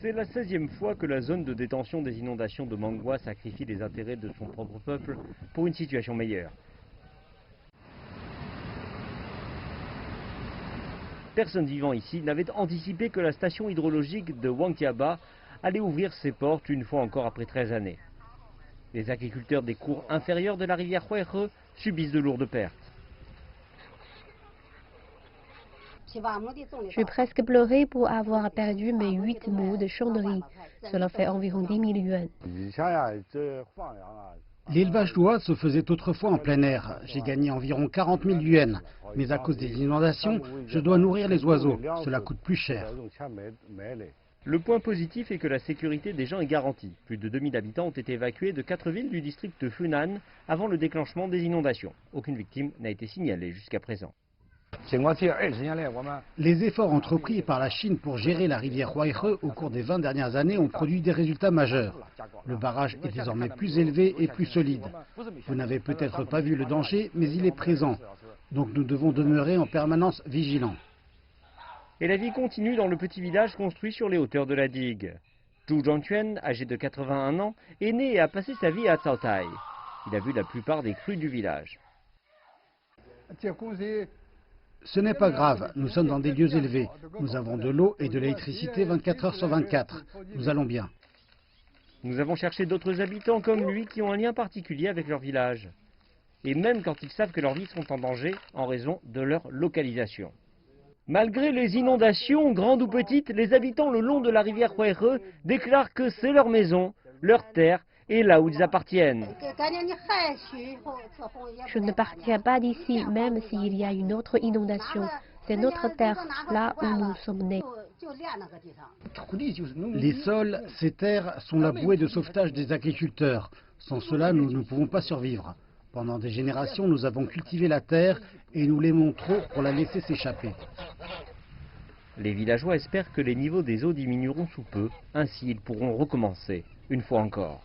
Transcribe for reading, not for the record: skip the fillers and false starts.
C'est la 16e fois que la zone de détention des inondations de Mangwa sacrifie les intérêts de son propre peuple pour une situation meilleure. Personne vivant ici n'avait anticipé que la station hydrologique de Wangtiaba allait ouvrir ses portes une fois encore après 13 années. Les agriculteurs des cours inférieurs de la rivière Huaihe subissent de lourdes pertes. J'ai presque pleuré pour avoir perdu mes 8 mots de champ de riz. Cela fait environ 10 000 yuan. L'élevage d'oies se faisait autrefois en plein air. J'ai gagné environ 40 000 yuan. Mais à cause des inondations, je dois nourrir les oiseaux. Cela coûte plus cher. Le point positif est que la sécurité des gens est garantie. Plus de 2000 habitants ont été évacués de 4 villes du district de Funan avant le déclenchement des inondations. Aucune victime n'a été signalée jusqu'à présent. Les efforts entrepris par la Chine pour gérer la rivière Huaihe au cours des 20 dernières années ont produit des résultats majeurs. Le barrage est désormais plus élevé et plus solide. Vous n'avez peut-être pas vu le danger, mais il est présent. Donc nous devons demeurer en permanence vigilants. Et la vie continue dans le petit village construit sur les hauteurs de la digue. Zhu Zhongquan, âgé de 81 ans, est né et a passé sa vie à Caotai. Il a vu la plupart des crues du village. Ce n'est pas grave, nous sommes dans des lieux élevés. Nous avons de l'eau et de l'électricité 24 heures sur 24. Nous allons bien. Nous avons cherché d'autres habitants comme lui qui ont un lien particulier avec leur village. Et même quand ils savent que leurs vies sont en danger en raison de leur localisation. Malgré les inondations, grandes ou petites, les habitants le long de la rivière Huaihe déclarent que c'est leur maison, leur terre et là où ils appartiennent. Je ne partirai pas d'ici, même s'il y a une autre inondation. C'est notre terre, là où nous sommes nés. Les sols, ces terres, sont la bouée de sauvetage des agriculteurs. Sans cela, nous ne pouvons pas survivre. Pendant des générations, nous avons cultivé la terre et nous l'aimons trop pour la laisser s'échapper. Les villageois espèrent que les niveaux des eaux diminueront sous peu, ainsi ils pourront recommencer, une fois encore.